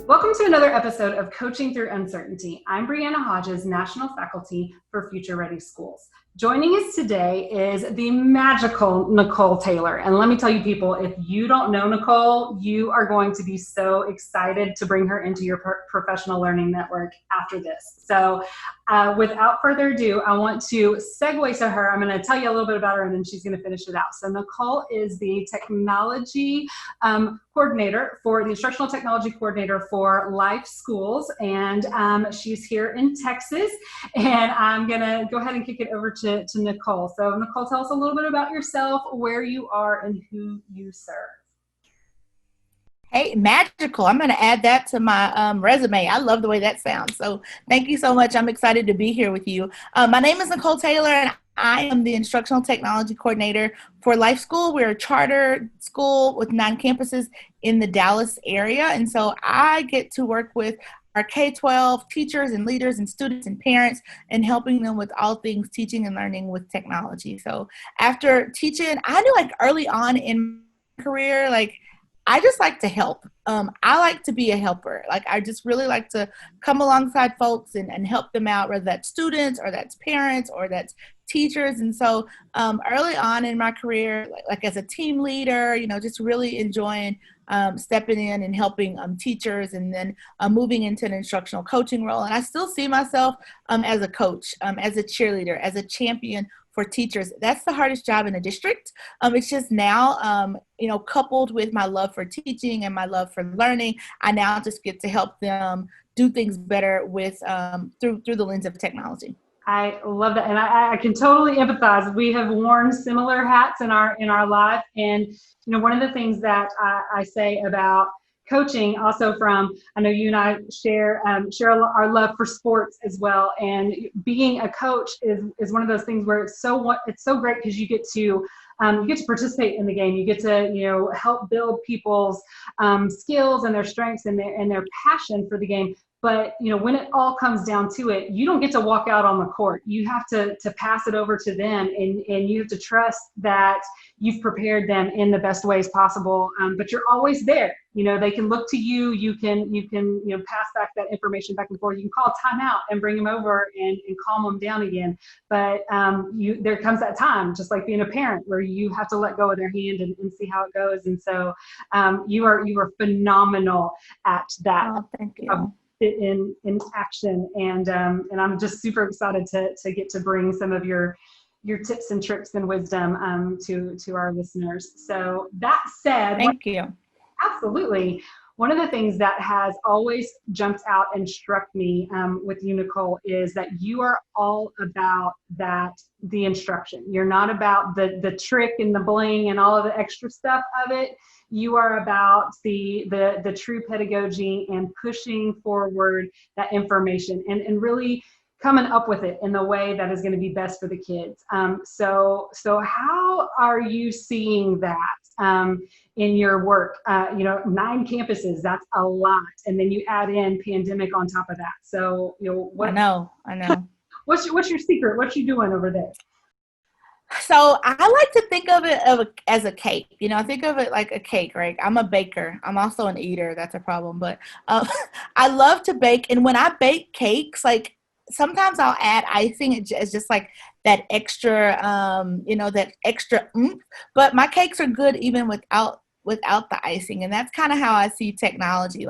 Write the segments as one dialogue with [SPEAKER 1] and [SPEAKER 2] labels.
[SPEAKER 1] Welcome to another episode of Coaching Through Uncertainty. I'm Brianna Hodges, National Faculty for Future Ready Schools. Joining us today is the magical Nicole Taylor. And let me tell you people, if you don't know Nicole, you are going to be so excited to bring her into your professional learning network after this. So without further ado, I want to segue to her. I'm going to tell you a little bit about her and then she's going to finish it out. So Nicole is the technology coordinator for the Instructional Technology Coordinator for Life Schools. And she's here in Texas. And I'm going to go ahead and kick it over to Nicole. So Nicole, tell us a little bit about yourself, where you are, and who you serve.
[SPEAKER 2] Hey, magical. I'm going to add that to my resume. I love the way that sounds. So thank you so much. I'm excited to be here with you. My name is Nicole Taylor, and I am the Instructional Technology Coordinator for Life School. We're a charter school with 9 campuses in the Dallas area. And so I get to work with our K-12 teachers and leaders and students and parents and helping them with all things teaching and learning with technology. So after teaching, I knew early on in my career, I just like to help. I like to be a helper. I just really like to come alongside folks and help them out, whether that's students or that's parents or that's teachers. And so early on in my career, like as a team leader, just really enjoying stepping in and helping teachers, and then moving into an instructional coaching role. And I still see myself as a coach, as a cheerleader, as a champion for teachers. That's the hardest job in a district. It's just now, coupled with my love for teaching and my love for learning, I now just get to help them do things better with through the lens of technology.
[SPEAKER 1] I love that, and I can totally empathize. We have worn similar hats in our life, and one of the things that I say about coaching, also I know you and I share our love for sports as well, and being a coach is one of those things where it's so great because you get to participate in the game. You get to help build people's skills and their strengths and their passion for the game. But when it all comes down to it, you don't get to walk out on the court. You have to pass it over to them, and you have to trust that you've prepared them in the best ways possible. But you're always there. They can look to you. You can pass back that information back and forth. You can call timeout and bring them over and calm them down again. But there comes that time, just like being a parent, where you have to let go of their hand and see how it goes. And so you are phenomenal at that.
[SPEAKER 2] Oh, thank you.
[SPEAKER 1] In action, and I'm just super excited to get to bring some of your tips and tricks and wisdom to our listeners. So that said,
[SPEAKER 2] thank you.
[SPEAKER 1] Absolutely. One of the things that has always jumped out and struck me with you, Nicole, is that you are all about the instruction. You're not about the trick and the bling and all of the extra stuff of it. You are about the true pedagogy and pushing forward that information and really coming up with it in the way that is going to be best for the kids. So how are you seeing that in your work? 9 campuses, that's a lot. And then you add in pandemic on top of that. So,
[SPEAKER 2] I know.
[SPEAKER 1] What's your secret? What you doing over there?
[SPEAKER 2] So I like to think of it as a cake. I think of it like a cake, right? I'm a baker. I'm also an eater. That's a problem. But I love to bake. And when I bake cakes, sometimes I'll add icing. It's just that extra, that extra oomph. But my cakes are good even without the icing. And that's kind of how I see technology.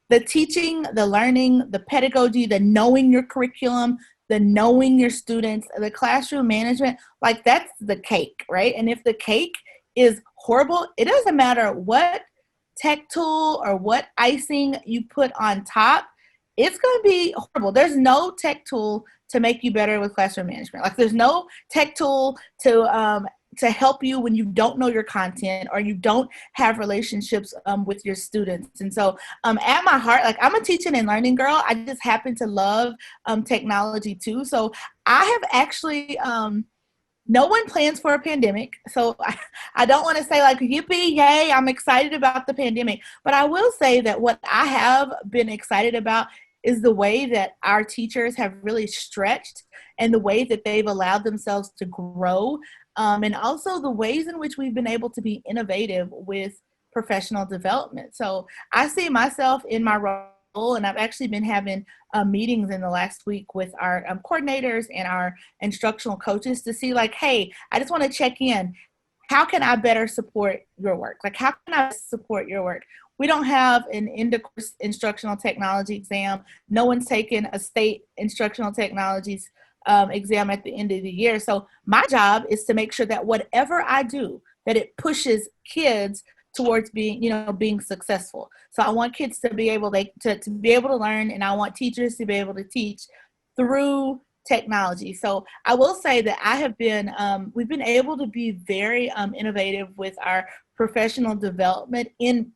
[SPEAKER 2] The teaching, the learning, the pedagogy, the knowing your curriculum, the knowing your students, the classroom management, that's the cake, right? And if the cake is horrible, it doesn't matter what tech tool or what icing you put on top, it's going to be horrible. There's no tech tool to make you better with classroom management. There's no tech tool to help you when you don't know your content or you don't have relationships with your students. And so at my heart, I'm a teaching and learning girl. I just happen to love technology too. So I have actually, no one plans for a pandemic. So I don't want to say yippee, yay, I'm excited about the pandemic. But I will say that what I have been excited about is the way that our teachers have really stretched and the way that they've allowed themselves to grow. And also the ways in which we've been able to be innovative with professional development. So I see myself in my role and I've actually been having meetings in the last week with our coordinators and our instructional coaches to see like, hey, I just want to check in. How can I better support your work? Like, how can I support your work? We don't have an end-of-course instructional technology exam. No one's taken a state instructional technologies exam at the end of the year. So my job is to make sure that whatever I do, that it pushes kids towards being, being successful. So I want kids to be able to be able to learn, and I want teachers to be able to teach through technology. So I will say that I have been, we've been able to be very innovative with our professional development in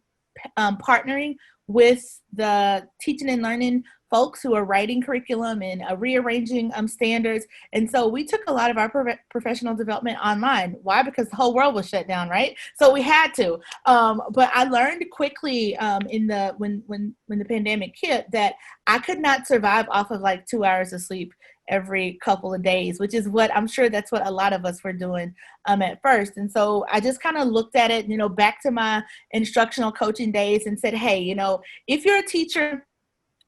[SPEAKER 2] partnering with the teaching and learning folks who are writing curriculum and rearranging standards. And so we took a lot of our professional development online. Why? Because the whole world was shut down, right? So we had to. But I learned quickly when the pandemic hit that I could not survive off of like 2 hours of sleep every couple of days, which is what I'm sure that's what a lot of us were doing at first. And so I just kind of looked at it, back to my instructional coaching days and said, hey, if you're a teacher,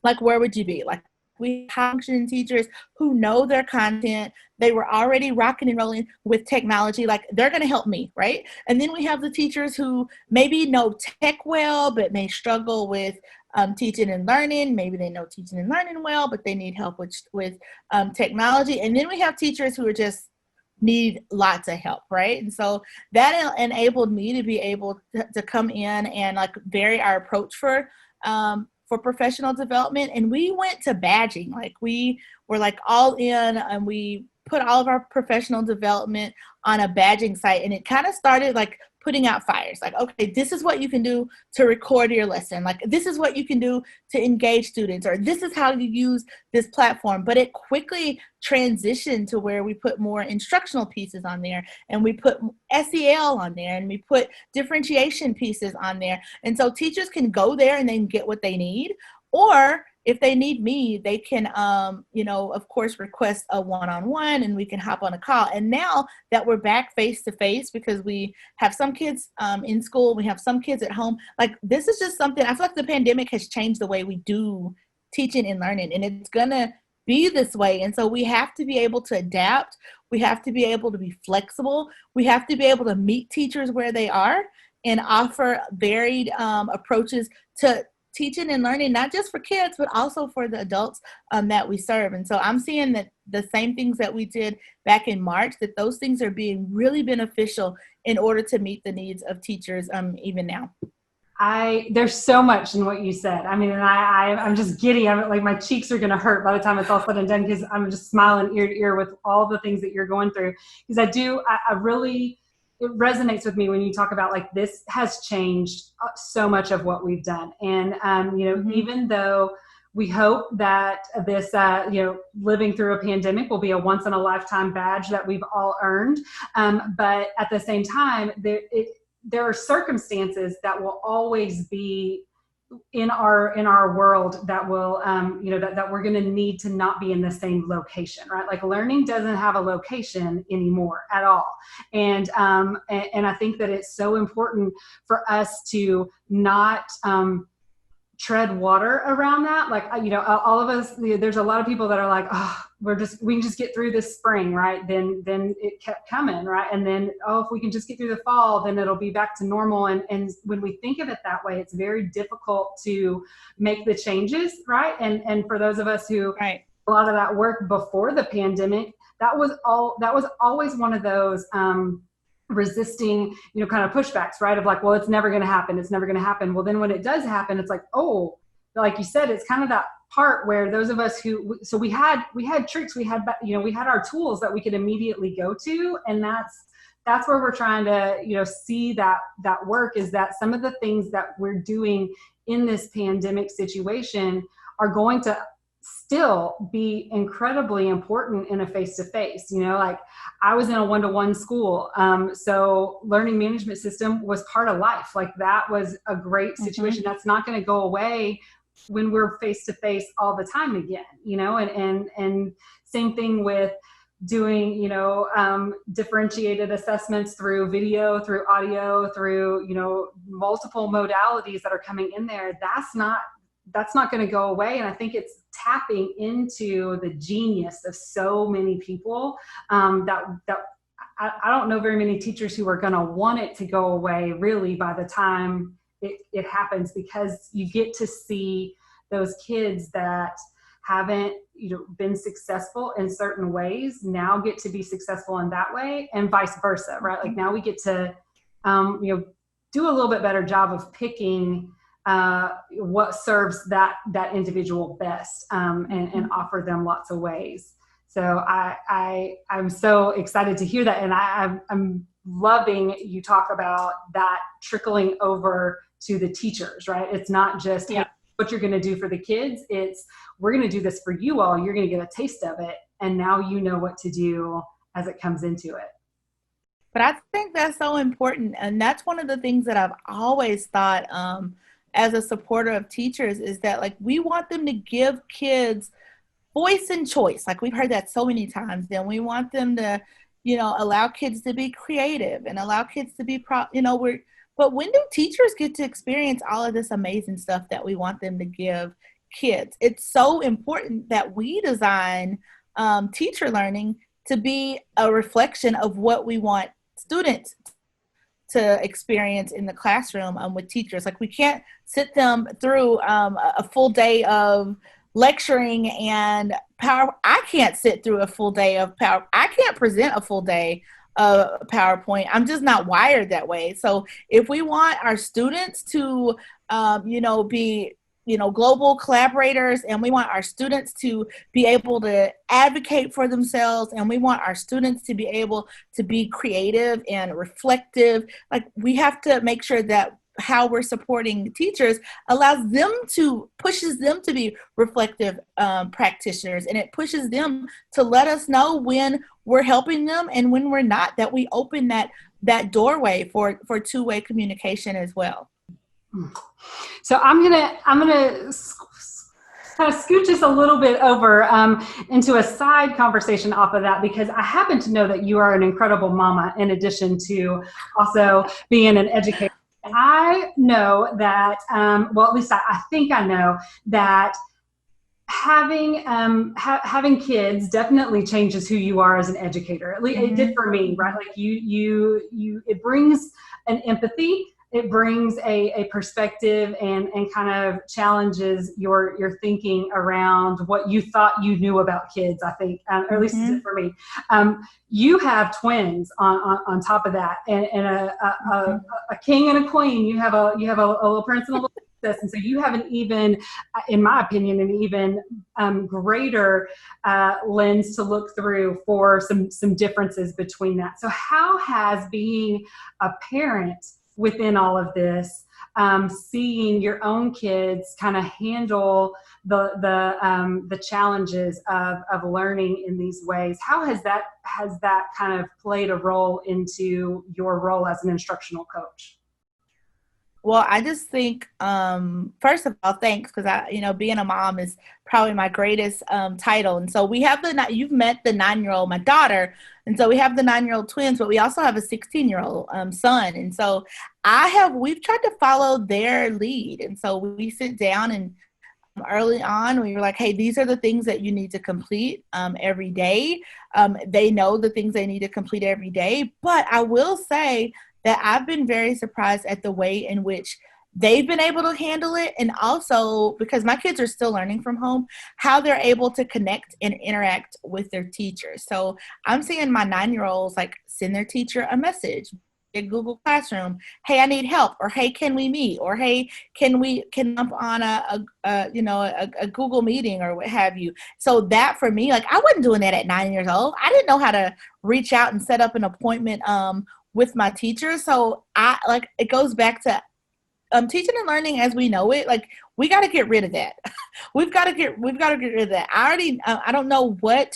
[SPEAKER 2] like, where would you be? Like, we have functioning teachers who know their content. They were already rocking and rolling with technology. Like, they're going to help me, right? And then we have the teachers who maybe know tech well, but may struggle with teaching and learning. Maybe they know teaching and learning well, but they need help with technology. And then we have teachers who are just need lots of help, right? And so that enabled me to be able to come in and like vary our approach for professional development. And we went to badging. Like, we were like all in, and we put all of our professional development on a badging site. And it kind of started like putting out fires. Like, okay, this is what you can do to record your lesson. Like, this is what you can do to engage students, or this is how you use this platform. But it quickly transitioned to where we put more instructional pieces on there, and we put SEL on there, and we put differentiation pieces on there. And so teachers can go there and then get what they need, or if they need me, they can, of course, request a one-on-one, and we can hop on a call. And now that we're back face-to-face, because we have some kids in school, we have some kids at home, like, this is just something, I feel like the pandemic has changed the way we do teaching and learning, and it's going to be this way. And so we have to be able to adapt. We have to be able to be flexible. We have to be able to meet teachers where they are and offer varied approaches to teaching and learning, not just for kids, but also for the adults that we serve. And so I'm seeing that the same things that we did back in March, that those things are being really beneficial in order to meet the needs of teachers even now.
[SPEAKER 1] There's so much in what you said. I mean, and I'm just giddy. I'm like, my cheeks are going to hurt by the time it's all said and done, because I'm just smiling ear to ear with all the things that you're going through. Because I really, it resonates with me when you talk about like, this has changed so much of what we've done. And, even though we hope that this, living through a pandemic will be a once in a lifetime badge that we've all earned. But at the same time, there are circumstances that will always be in our world that will, that we're going to need to not be in the same location, right? Like, learning doesn't have a location anymore at all. And I think that it's so important for us to not, tread water around that. Like, all of us, there's a lot of people that are like, oh, we can just get through this spring, right? Then it kept coming, right? And then, if we can just get through the fall, then it'll be back to normal. And when we think of it that way, it's very difficult to make the changes, right? And for those of us who,
[SPEAKER 2] right,
[SPEAKER 1] a lot of that work before the pandemic, that was always one of those, resisting, kind of pushbacks, right? Of like, well, it's never going to happen. It's never going to happen. Well, then when it does happen, it's like, oh, like you said, it's kind of that part where those of us who, so we had tricks, we had our tools that we could immediately go to. And that's where we're trying to, see that work, is that some of the things that we're doing in this pandemic situation are going to still be incredibly important in a face-to-face. Like, I was in a one-to-one school. So learning management system was part of life. Like, that was a great situation. Mm-hmm. That's not going to go away when we're face-to-face all the time again, and same thing with doing, differentiated assessments through video, through audio, through, multiple modalities that are coming in there. That's not that's not going to go away. And I think it's tapping into the genius of so many people, that I don't know very many teachers who are going to want it to go away really by the time it happens, because you get to see those kids that haven't been successful in certain ways now get to be successful in that way, and vice versa, right? Like now we get to do a little bit better job of picking what serves that individual best, and offer them lots of ways. So I'm so excited to hear that, and I'm loving you talk about that trickling over to the teachers, right? It's not just what you're going to do for the kids. It's, we're going to do this for you all. You're going to get a taste of it, and now you know what to do as it comes into it.
[SPEAKER 2] But I think that's so important, and that's one of the things that I've always thought, as a supporter of teachers, is that like we want them to give kids voice and choice. Like we've heard that so many times. Then we want them to, allow kids to be creative and allow kids to be but when do teachers get to experience all of this amazing stuff that we want them to give kids? It's so important that we design teacher learning to be a reflection of what we want students to experience in the classroom with teachers. Like we can't sit them through a full day of lecturing and I can't sit through a full day of I can't present a full day of PowerPoint. I'm just not wired that way. So if we want our students to, be, global collaborators, and we want our students to be able to advocate for themselves, and we want our students to be able to be creative and reflective, like we have to make sure that how we're supporting teachers pushes them to be reflective practitioners, and it pushes them to let us know when we're helping them and when we're not, that we open that doorway for two-way communication as well.
[SPEAKER 1] So I'm gonna kind of scooch us a little bit over into a side conversation off of that, because I happen to know that you are an incredible mama in addition to also being an educator. I know that, well, at least I think I know that having kids definitely changes who you are as an educator. At least it did for me, right? Like it brings an empathy. It brings a perspective and kind of challenges your thinking around what you thought you knew about kids, I think, or at least it for me. You have twins on top of that, and a king and a queen. You have a little prince and a little princess, and so you have an even, in my opinion, an even greater lens to look through for some differences between that. So how has being a parent within all of this, seeing your own kids kind of handle the challenges of learning in these ways, how has that kind of played a role into your role as an instructional coach?
[SPEAKER 2] Well, I just think, first of all, thanks, because being a mom is probably my greatest title. And so we have you've met the 9-year-old, my daughter, and so we have the 9-year-old twins, but we also have a 16-year-old son. And so we've tried to follow their lead. And so we sit down, and early on, we were like, hey, these are the things that you need to complete every day. They know the things they need to complete every day. But I will say that I've been very surprised at the way in which they've been able to handle it. And also, because my kids are still learning from home, how they're able to connect and interact with their teachers. So I'm seeing my 9-year-olds like send their teacher a message in Google Classroom, hey, I need help, or hey, can we meet, or hey, can we jump on a Google meeting, or what have you. So that for me, like I wasn't doing that at 9 years old. I didn't know how to reach out and set up an appointment with my teacher. So it goes back to teaching and learning as we know it. Like we got to get rid of that. we've got to get rid of that. I don't know what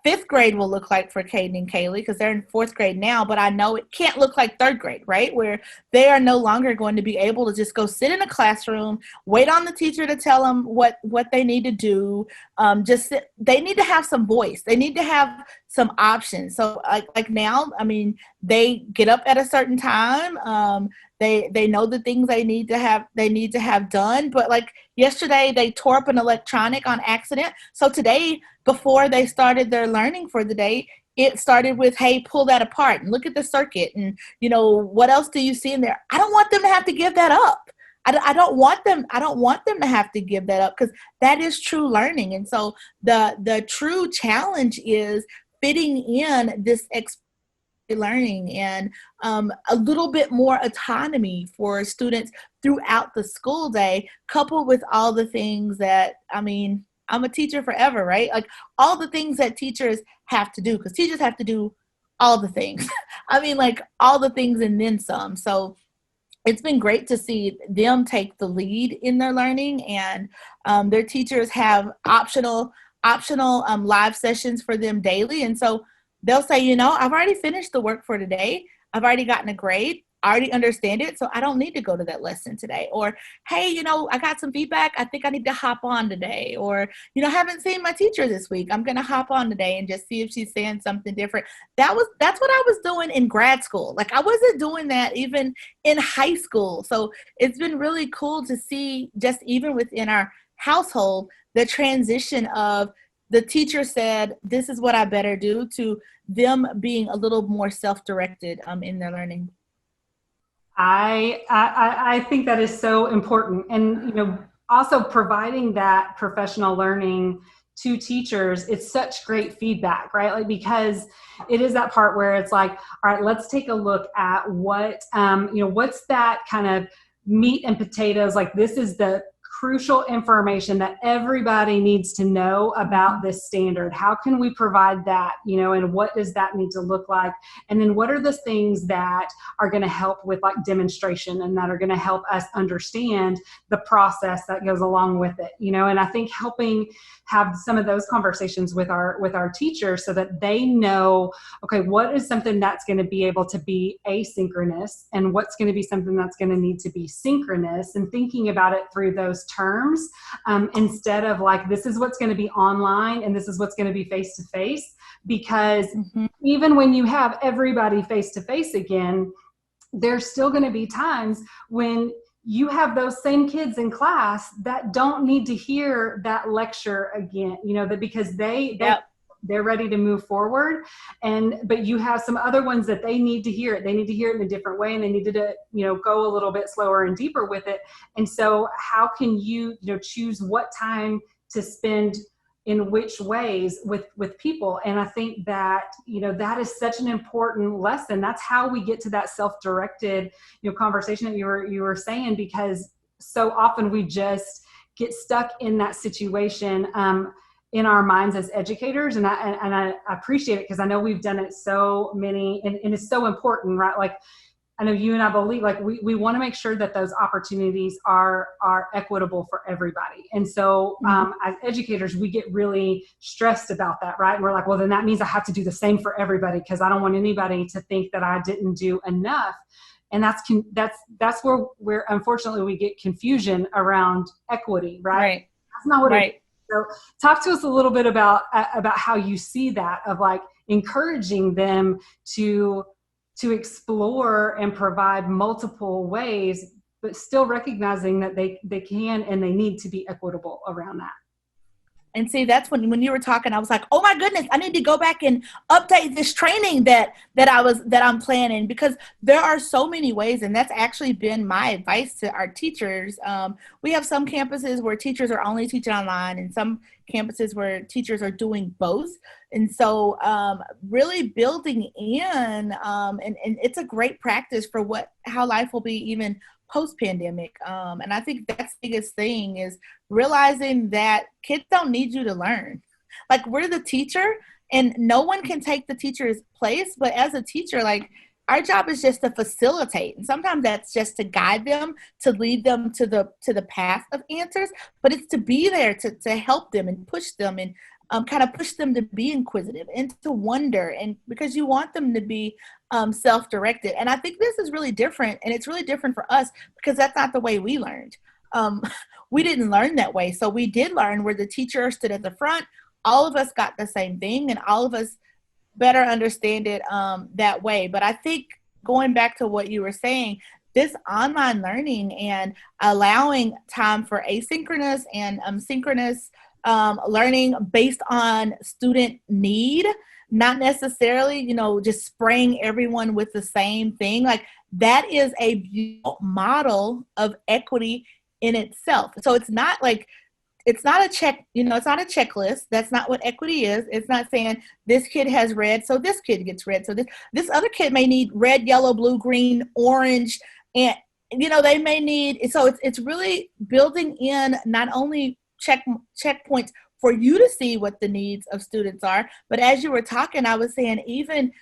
[SPEAKER 2] 5th grade will look like for Caden and Kaylee, because they're in 4th grade now, but I know it can't look like 3rd grade, right? Where they are no longer going to be able to just go sit in a classroom, wait on the teacher to tell them what they need to do. They need to have some voice. They need to have some options. So like now, I mean, they get up at a certain time. They know the things they need to have done. But like yesterday, they tore up an electronic on accident. So today, before they started their learning for the day, it started with, hey, pull that apart and look at the circuit. And, what else do you see in there? I don't want them to have to give that up. I don't want them to have to give that up, because that is true learning. And so the true challenge is fitting in this learning and a little bit more autonomy for students throughout the school day, coupled with all the things that, I'm a teacher forever, right? Like all the things that teachers have to do, because teachers have to do all the things. Like all the things and then some. So it's been great to see them take the lead in their learning, and their teachers have optional live sessions for them daily. And so they'll say, I've already finished the work for today. I've already gotten a grade. I already understand it, so I don't need to go to that lesson today. Or, hey, I got some feedback. I think I need to hop on today. Or, I haven't seen my teacher this week. I'm going to hop on today and just see if she's saying something different. That's what I was doing in grad school. Like I wasn't doing that even in high school. So it's been really cool to see, just even within our household, the transition of the teacher said, this is what I better do, to them being a little more self-directed in their learning.
[SPEAKER 1] I think that is so important. And, also providing that professional learning to teachers, it's such great feedback, right? Like, because it is that part where it's like, all right, let's take a look at what, what's that kind of meat and potatoes. Like, this is the crucial information that everybody needs to know about this standard. How can we provide that, and what does that need to look like? And then what are the things that are going to help with like demonstration and that are going to help us understand the process that goes along with it, and I think helping have some of those conversations with our teachers so that they know, okay, what is something that's going to be able to be asynchronous and what's going to be something that's going to need to be synchronous, and thinking about it through those terms, instead of like, this is what's going to be online and this is what's going to be face-to-face. Because even when you have everybody face-to-face again, there's still going to be times when you have those same kids in class that don't need to hear that lecture again, that because they're ready to move forward. But you have some other ones that they need to hear it. They need to hear it in a different way, and they need to, go a little bit slower and deeper with it. And so how can you, choose what time to spend in which ways with people? And I think that, that is such an important lesson. That's how we get to that self-directed, conversation that you were saying, because so often we just get stuck in that situation, in our minds as educators. And I appreciate it, because I know we've done it so many, and it's so important, right? Like, I know you and I believe, like, we want to make sure that those opportunities are equitable for everybody. And so as educators, we get really stressed about that, right? And we're like, well, then that means I have to do the same for everybody, because I don't want anybody to think that I didn't do enough. And that's where unfortunately we get confusion around equity, right? That's not what it is. So talk to us a little bit about how you see that, of like encouraging them to explore and provide multiple ways, but still recognizing that they can and they need to be equitable around that.
[SPEAKER 2] And see, that's when you were talking, I was like, oh my goodness, I need to go back and update this training that I'm planning, because there are so many ways. And that's actually been my advice to our teachers. We have some campuses where teachers are only teaching online, and some campuses where teachers are doing both. And so really building in, and it's a great practice for how life will be even post-pandemic. And I think that's the biggest thing, is realizing that kids don't need you to learn. Like, we're the teacher, and no one can take the teacher's place. But as a teacher, like, our job is just to facilitate. And sometimes that's just to guide them, to lead them to the path of answers. But it's to be there to help them and push them, and kind of push them to be inquisitive and to wonder, and because you want them to be self-directed. And I think this is really different, and it's really different for us, because that's not the way we learned. We didn't learn that way. So we did learn where the teacher stood at the front. All of us got the same thing, and all of us better understand it that way. But I think, going back to what you were saying, this online learning and allowing time for asynchronous and synchronous learning based on student need, not necessarily, just spraying everyone with the same thing. Like that is a beautiful model of equity in itself. So it's not a check, it's not a checklist. That's not what equity is. It's not saying this kid has red, so this kid gets red. So this other kid may need red, yellow, blue, green, orange, and they may need. So it's really building in not only checkpoints for you to see what the needs of students are, but as you were talking, I was saying even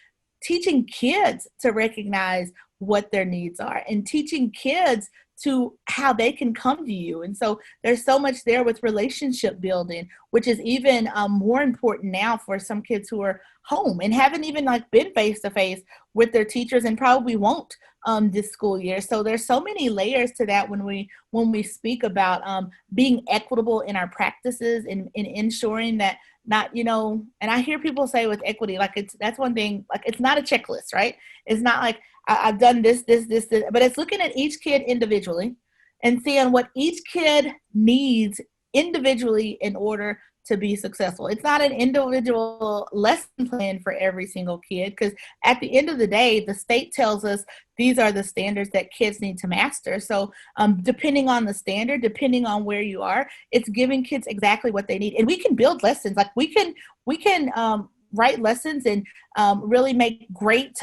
[SPEAKER 2] teaching kids to recognize what their needs are and teaching kids to how they can come to you. And so there's so much there with relationship building, which is even more important now for some kids who are home and haven't even been face to face with their teachers and probably won't this school year. So there's so many layers to that when we speak about being equitable in our practices and ensuring that not, and I hear people say with equity, that's one thing, it's not a checklist, right? It's not like I've done this, but it's looking at each kid individually and seeing what each kid needs individually in order to be successful. It's not an individual lesson plan for every single kid, because at the end of the day, the state tells us these are the standards that kids need to master. So depending on the standard, depending on where you are, it's giving kids exactly what they need. And we can build lessons. We can write lessons and really make great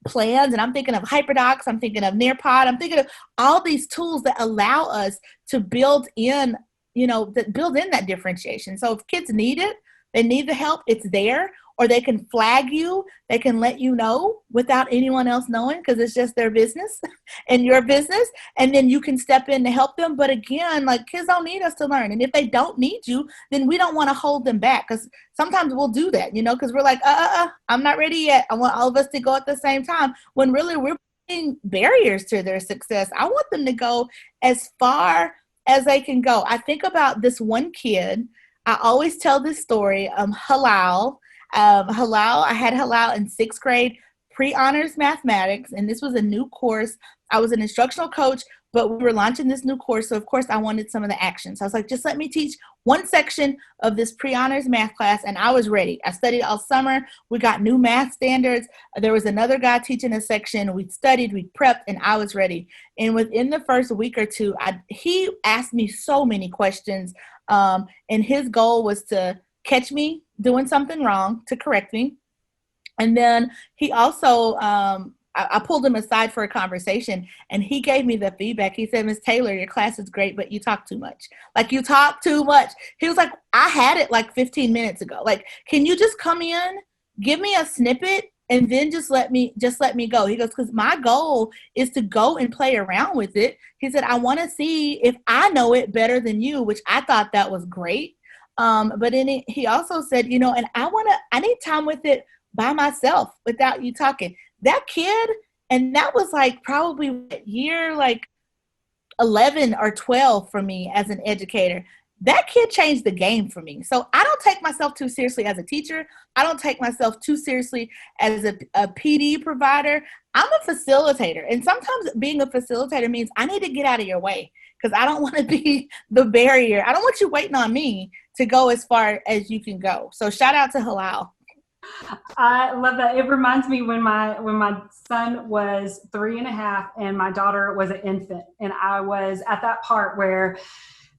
[SPEAKER 2] plans. And I'm thinking of HyperDocs, I'm thinking of Nearpod, I'm thinking of all these tools that allow us to build in that differentiation. So if kids need it, they need the help, it's there, or they can flag you, they can let you know without anyone else knowing, because it's just their business and your business, and then you can step in to help them. But again, kids don't need us to learn, and if they don't need you, then we don't want to hold them back, because sometimes we'll do that, because we're like, I'm not ready yet, I want all of us to go at the same time, when really we're putting barriers to their success. I want them to go as far as they can go. I think about this one kid. I always tell this story. Halal. I had Halal in 6th grade, pre-honors mathematics, and this was a new course. I was an instructional coach, but we were launching this new course, so of course I wanted some of the action. So I was like, just let me teach one section of this pre-honors math class, and I was ready. I studied all summer. We got new math standards. There was another guy teaching a section. We studied, we prepped, and I was ready. And within the first week or two, he asked me so many questions, and his goal was to catch me doing something wrong, to correct me. And then he also, I pulled him aside for a conversation, and he gave me the feedback. He said, "Miss Taylor, your class is great, but you talk too much. You talk too much." He was like, "I had it 15 minutes ago. Can you just come in, give me a snippet, and then just let me go?" He goes, "Because my goal is to go and play around with it." He said, "I want to see if I know it better than you," which I thought that was great. But then he also said, and I need time with it by myself without you talking. That kid, and that was probably year 11 or 12 for me as an educator. That kid changed the game for me. So I don't take myself too seriously as a teacher. I don't take myself too seriously as a PD provider. I'm a facilitator. And sometimes being a facilitator means I need to get out of your way, because I don't want to be the barrier. I don't want you waiting on me to go as far as you can go. So shout out to Halal.
[SPEAKER 1] I love that. It reminds me when my son was 3.5 and my daughter was an infant, and I was at that part where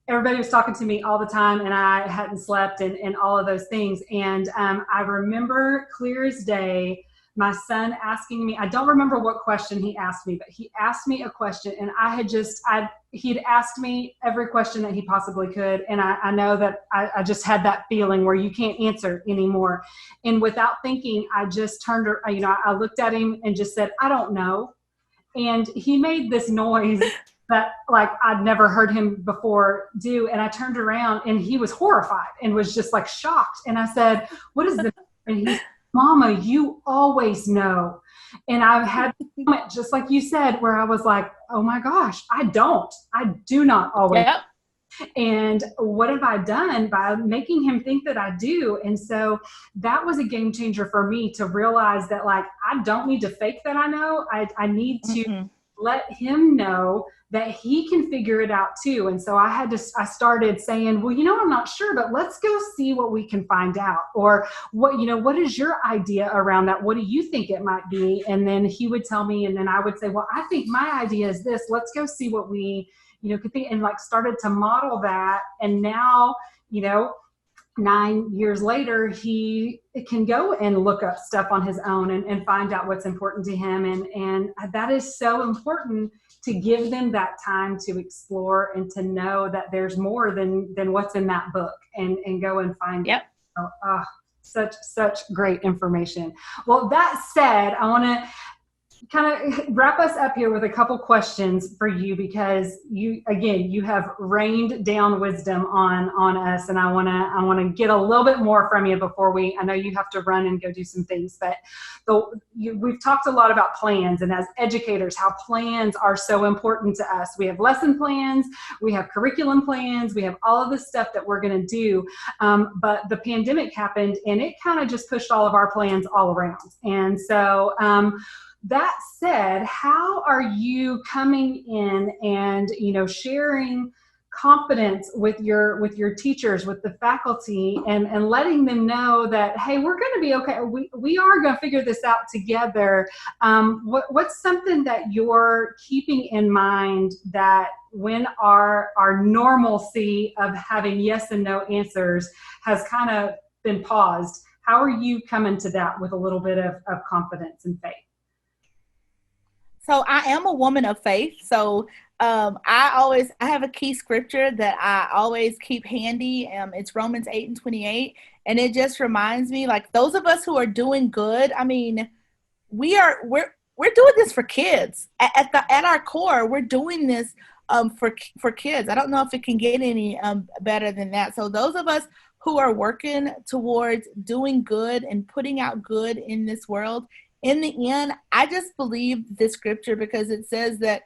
[SPEAKER 1] everybody was talking to me all the time, and I hadn't slept and all of those things. And I remember clear as day my son asking me, I don't remember what question he asked me, but he asked me a question, and he'd asked me every question that he possibly could. And I know that I just had that feeling where you can't answer anymore. And without thinking, I just turned, I looked at him and just said, "I don't know." And he made this noise that I'd never heard him before do. And I turned around and he was horrified and was just shocked. And I said, "What is this?" And he said, "Mama, you always know." And I've had a moment, just like you said, where I was like, "Oh my gosh, I do not always."
[SPEAKER 2] Yep.
[SPEAKER 1] And what have I done by making him think that I do? And so that was a game changer for me to realize that, like, I don't need to fake that I know. I need to
[SPEAKER 2] Mm-mm.
[SPEAKER 1] let him know that he can figure it out too. And so I started saying, well, I'm not sure, but let's go see what we can find out. Or what is your idea around that? What do you think it might be? And then he would tell me, and then I would say, well, I think my idea is this. Let's go see what we, could think, and like started to model that. And now, 9 years later, he can go and look up stuff on his own and find out what's important to him. And that is so important, to give them that time to explore and to know that there's more than what's in that book, and go and find
[SPEAKER 2] Yep.
[SPEAKER 1] it. So, such great information. Well, that said, I want to kind of wrap us up here with a couple questions for you, because you have rained down wisdom on us, and I want to get a little bit more from you before I know you have to run and go do some things, but we've talked a lot about plans, and as educators, how plans are so important to us. We have lesson plans, we have curriculum plans, we have all of this stuff that we're going to do, but the pandemic happened, and it kind of just pushed all of our plans all around. And so that said, how are you coming in and sharing confidence with your teachers, with the faculty, and letting them know that, hey, we're going to be okay. We are going to figure this out together. What's something that you're keeping in mind, that when our normalcy of having yes and no answers has kind of been paused, how are you coming to that with a little bit of confidence and faith?
[SPEAKER 2] So I am a woman of faith. So I have a key scripture that I always keep handy. It's Romans 8:28. And it just reminds me, like, those of us who are doing good, I mean, we're doing this for kids. At our core, we're doing this for kids. I don't know if it can get any better than that. So those of us who are working towards doing good and putting out good in this world, in the end, I just believe this scripture, because it says that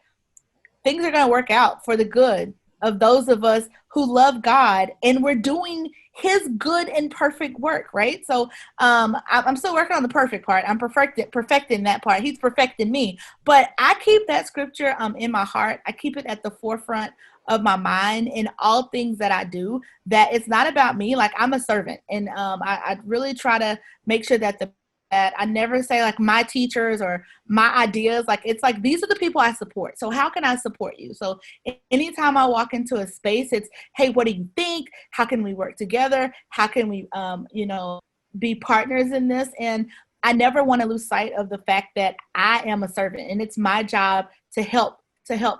[SPEAKER 2] things are going to work out for the good of those of us who love God, and we're doing his good and perfect work, right? So I'm still working on the perfect part. I'm perfecting that part. He's perfecting me. But I keep that scripture in my heart. I keep it at the forefront of my mind in all things that I do, that it's not about me. Like, I'm a servant, and I really try to make sure that I never say, like, my teachers or my ideas. Like, it's like, these are the people I support. So how can I support you? So anytime I walk into a space, it's, hey, what do you think? How can we work together? How can we, be partners in this? And I never want to lose sight of the fact that I am a servant, and it's my job to help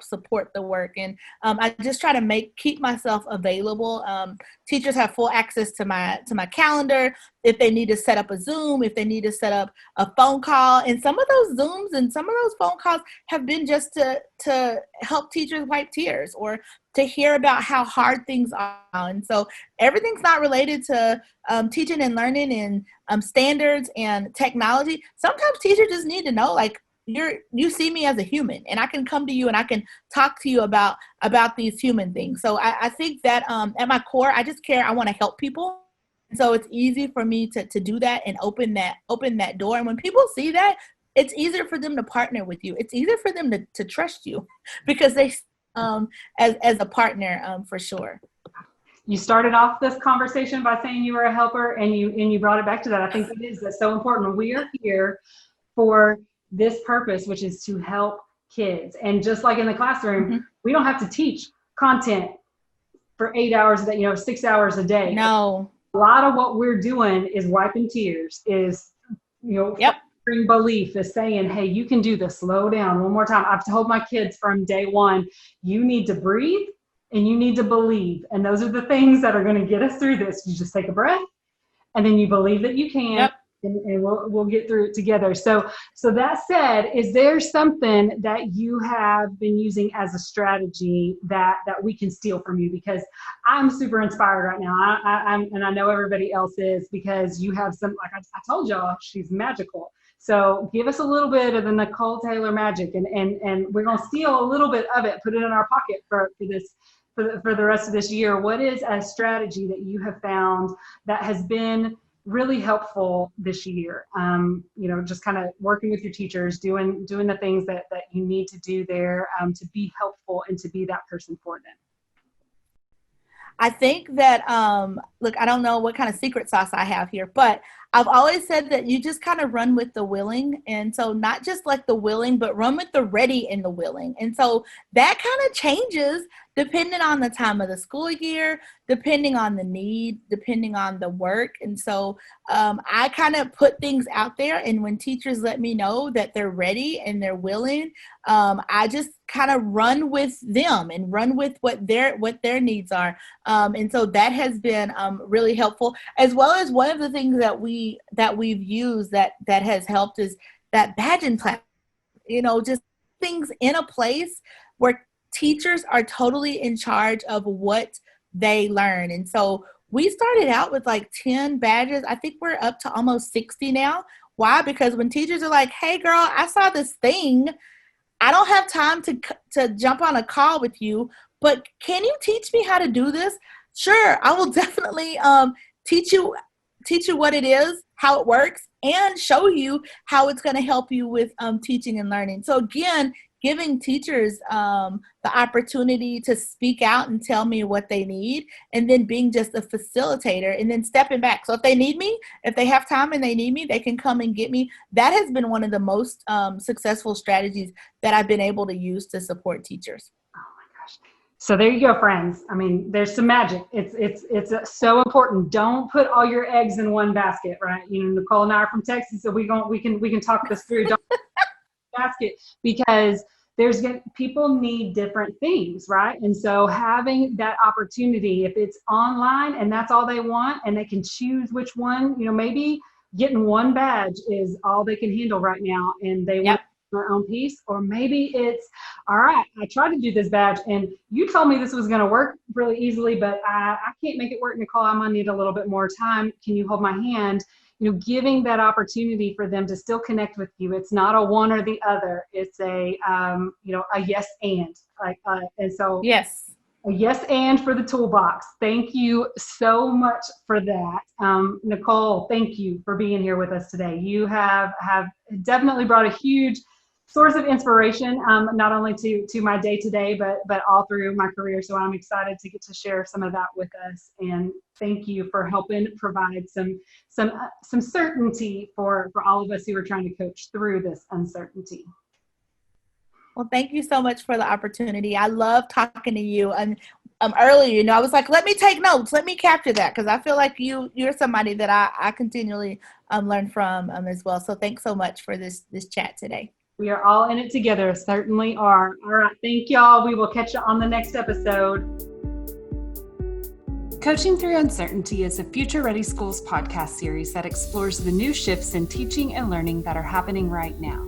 [SPEAKER 2] support the work. And I just try to keep myself available. Teachers have full access to my calendar. If they need to set up a Zoom, if they need to set up a phone call, and some of those Zooms and some of those phone calls have been just to help teachers wipe tears, or to hear about how hard things are. And so everything's not related to teaching and learning and standards and technology. Sometimes teachers just need to know, like, you see me as a human, and I can come to you and I can talk to you about these human things. So I think that at my core, I just care. I want to help people. So it's easy for me to do that and open that door. And when people see that, it's easier for them to partner with you. It's easier for them to trust you, because they as a partner, for sure.
[SPEAKER 1] You started off this conversation by saying you were a helper, and you brought it back to that. I think that's so important. We are here for this purpose, which is to help kids. And just like in the classroom, mm-hmm. we don't have to teach content for 8 hours a day, 6 hours a day.
[SPEAKER 2] No.
[SPEAKER 1] A lot of what we're doing is wiping tears, is,
[SPEAKER 2] yep.
[SPEAKER 1] belief, is saying, hey, you can do this. Slow down one more time. I've told my kids from day one, you need to breathe and you need to believe. And those are the things that are going to get us through this. You just take a breath, and then you believe that you can. Yep. And we'll get through it together. So that said, is there something that you have been using as a strategy that we can steal from you? Because I'm super inspired right now. And I know everybody else is, because you have some, like I told y'all, she's magical. So give us a little bit of the Nicole Taylor magic, and we're going to steal a little bit of it, put it in our pocket for for the rest of this year, what is a strategy that you have found that has been really helpful this year? Just kind of working with your teachers, doing the things that you need to do there to be helpful and to be that person for them.
[SPEAKER 2] I think that, look, I don't know what kind of secret sauce I have here, but I've always said that you just kind of run with the willing. And so not just like the willing, but run with the ready and the willing. And so that kind of changes depending on the time of the school year, depending on the need, depending on the work. And so I kind of put things out there. And when teachers let me know that they're ready and they're willing, I just kind of run with them and run with what their needs are. And so that has been really helpful, as well as one of the things that we've used that has helped is that badging platform, just things in a place where teachers are totally in charge of what they learn. And so we started out with like 10 badges. I think we're up to almost 60 now. Why? Because when teachers are like, hey girl, I saw this thing. I don't have time to jump on a call with you, but can you teach me how to do this? Sure, I will definitely teach you what it is, how it works, and show you how it's going to help you with teaching and learning. So again, giving teachers the opportunity to speak out and tell me what they need, and then being just a facilitator and then stepping back. So if they need me, if they have time and they need me, they can come and get me. That has been one of the most successful strategies that I've been able to use to support teachers.
[SPEAKER 1] Oh my gosh. So there you go, friends. I mean, there's some magic. It's so important. Don't put all your eggs in one basket, right? Nicole and I are from Texas, so we can talk this through. Don't basket, because people need different things, right? And so having that opportunity, if it's online and that's all they want and they can choose which one, maybe getting one badge is all they can handle right now and they want their own piece, or maybe it's, all right, I tried to do this badge and you told me this was going to work really easily, but I can't make it work, Nicole. I'm going to need a little bit more time. Can you hold my hand? Giving that opportunity for them to still connect with you. It's not a one or the other. It's a yes and. And so
[SPEAKER 2] yes,
[SPEAKER 1] a yes and for the toolbox. Thank you so much for that. Nicole, thank you for being here with us today. You have definitely brought a huge source of inspiration, not only to my day to day, but all through my career. So I'm excited to get to share some of that with us. And thank you for helping provide some certainty for all of us who are trying to coach through this uncertainty.
[SPEAKER 2] Well, thank you so much for the opportunity. I love talking to you. And earlier, I was like, let me take notes. Let me capture that, because I feel like you're somebody that I continually learn from as well. So thanks so much for this chat today.
[SPEAKER 1] We are all in it together, certainly are. All right, thank y'all. We will catch you on the next episode. Coaching Through Uncertainty is a Future Ready Schools podcast series that explores the new shifts in teaching and learning that are happening right now.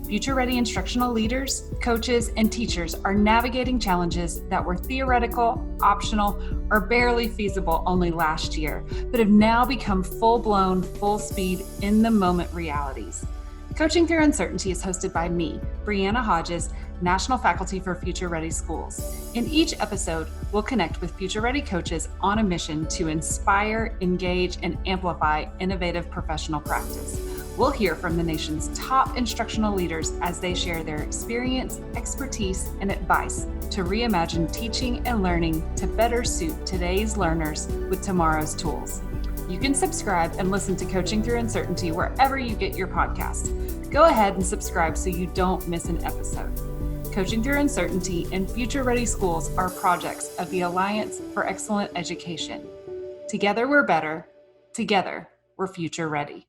[SPEAKER 1] Future Ready instructional leaders, coaches, and teachers are navigating challenges that were theoretical, optional, or barely feasible only last year, but have now become full-blown, full-speed, in-the-moment realities. Coaching Through Uncertainty is hosted by me, Brianna Hodges, National Faculty for Future Ready Schools. In each episode, we'll connect with Future Ready coaches on a mission to inspire, engage, and amplify innovative professional practice. We'll hear from the nation's top instructional leaders as they share their experience, expertise, and advice to reimagine teaching and learning to better suit today's learners with tomorrow's tools. You can subscribe and listen to Coaching Through Uncertainty wherever you get your podcasts. Go ahead and subscribe so you don't miss an episode. Coaching Through Uncertainty and Future Ready Schools are projects of the Alliance for Excellent Education. Together we're better. Together we're future ready.